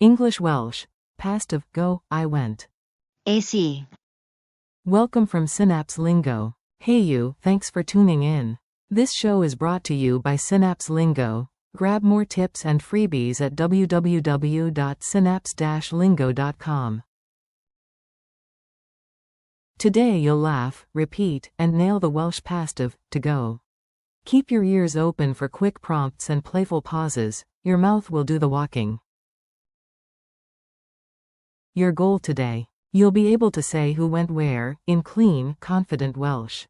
English Welsh. Past of go, I went. AC. Welcome from Synapse Lingo. Hey you, thanks for tuning in. This show is brought to you by Synapse Lingo. Grab more tips and freebies at www.synapse-lingo.com. Today you'll laugh, repeat, and nail the Welsh past of to go. Keep your ears open for quick prompts and playful pauses. Your mouth will do the walking. Your goal today. You'll be able to say who went where, in clean, confident Welsh.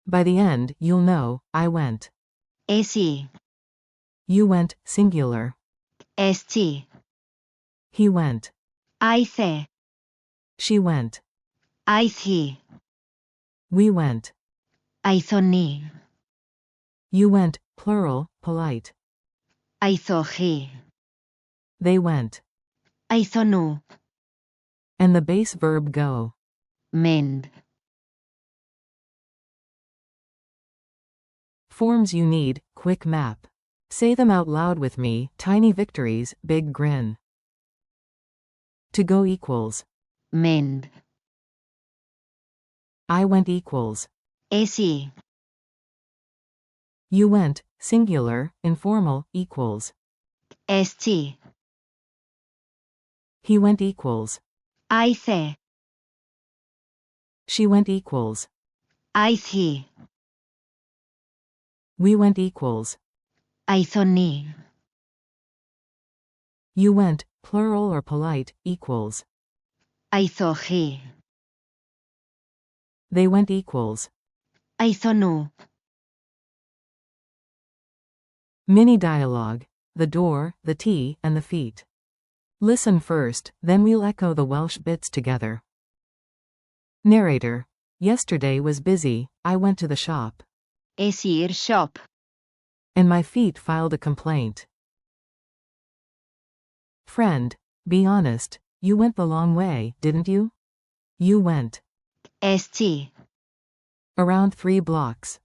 By the end, you'll know, I went. AC. You went, singular. ST. He went. Aithe. She went. Aithi. We went. Aithoni. You went, plural, polite. Aithochi. They went. Aithonu. And the base verb go. Mynd. Forms you need, quick map. Say them out loud with me, tiny victories, big grin. To go equals. Mynd. I went equals. AC. You went, singular, informal, equals. ST. He went equals. Aithe. She went equals. Aithi. We went equals. Aithoni. You went, plural or polite, equals. Aithochi. They went equals. Aithonu. Mini dialogue. The door, the tea, and the feet. Listen first, then we'll echo the Welsh bits together. Narrator. Yesterday was busy, I went to the shop. Es i'r siop. And my feet filed a complaint. Friend. Be honest, you went the long way, didn't you? You went. ST. Around 3 blocks.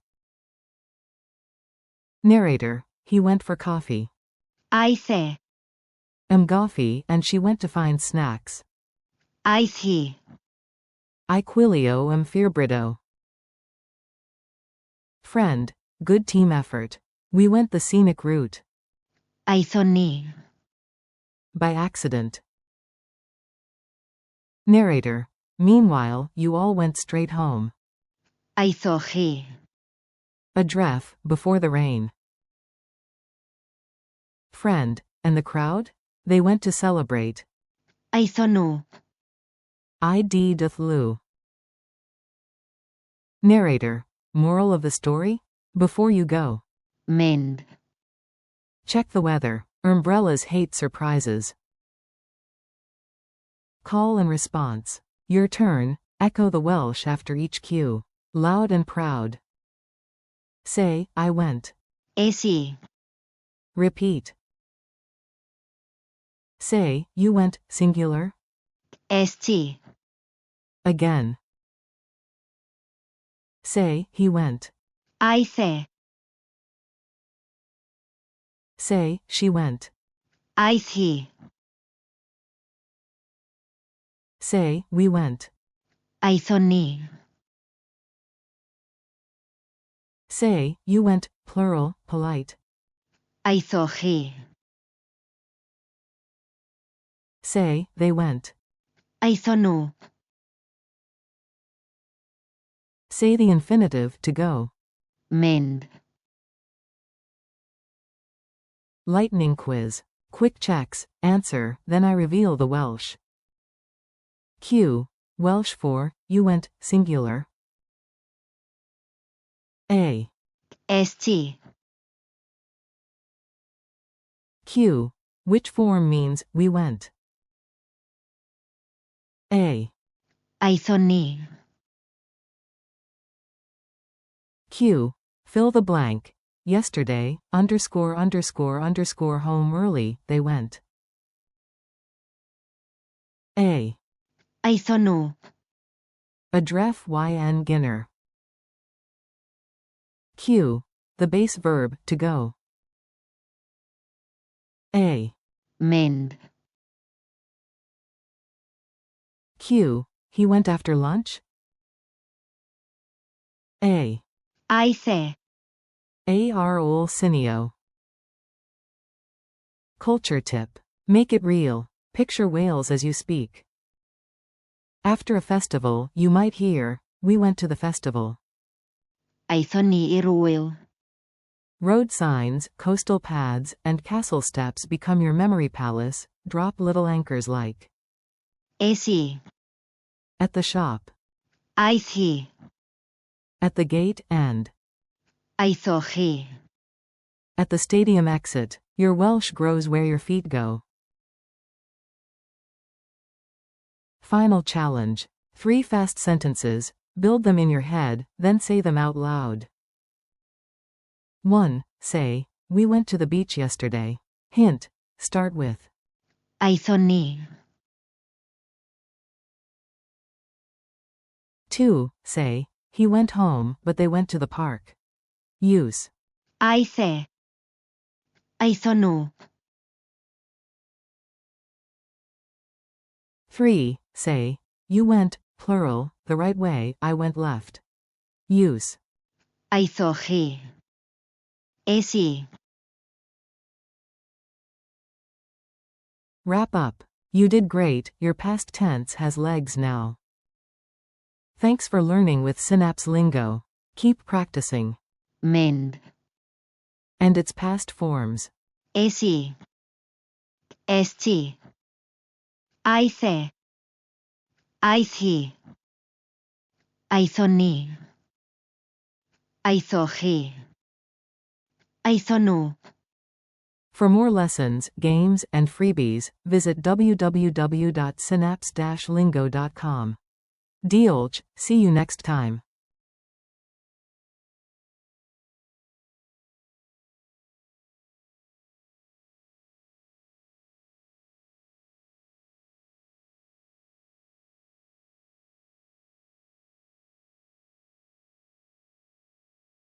Narrator. He went for coffee. Aithe. Coffee, and she went to find snacks. Aithi. Quilio fearbrido. Friend. Good team effort. We went the scenic route. Aithoni. By accident. Narrator. Meanwhile, you all went straight home. Aithochi. A dref, before the rain. Friend. And the crowd? They went to celebrate. Aithonu. Id Dathlu. Narrator. Moral of the story? Before you go. Mynd. Check the weather. Umbrellas hate surprises. Call and response. Your turn. Echo the Welsh after each cue. Loud and proud. Say, I went. AC. Repeat. Say, you went, singular. ST. Again. Say, he went. Aithe. Say, she went. Aithi. Say, we went. Aithoni. Say, you went, plural, polite. Aithochi. Say, they went. Aithonu. Say the infinitive to go. Mynd. Lightning quiz. Quick checks, answer, then I reveal the Welsh. Q. Welsh for, you went, singular. A. ST. Q. Which form means, we went? A. Aithoni. Q. Fill the blank. Yesterday, ____ home early, they went. A. Aithonu. A dref yn ginner. Q. The base verb, to go. A. Mend. Q. He went after lunch? A. Aise. A.R. Ol Cineo. Culture tip. Make it real. Picture Wales as you speak. After a festival, you might hear, "We went to the festival." Aethon ni i'r ŵyl. Road signs, coastal paths, and castle steps become your memory palace. Drop little anchors like Es I. at the shop, Aeth hi. at the gate, and Aethoch hi. at the stadium exit. Your Welsh grows where your feet go. Final challenge. 3 fast sentences. Build them in your head, then say them out loud. 1. Say, "We went to the beach yesterday." Hint. Start with Aethon ni. 2. Say, "He went home, but they went to the park." Use Aethe. Aethon nhw. 3. Say, "You went, plural, the right way, I went left." Use Aethoch hi. Es I. Wrap up. You did great, your past tense has legs now. Thanks for learning with Synapse Lingo. Keep practicing. Mend. And its past forms. Es I. Esti. Aethe. Aeth hi. Aethon ni. Aethoch hi. Aethon nhw. For more lessons, games, and freebies, visit www.synapse-lingo.com. Diolch, see you next time.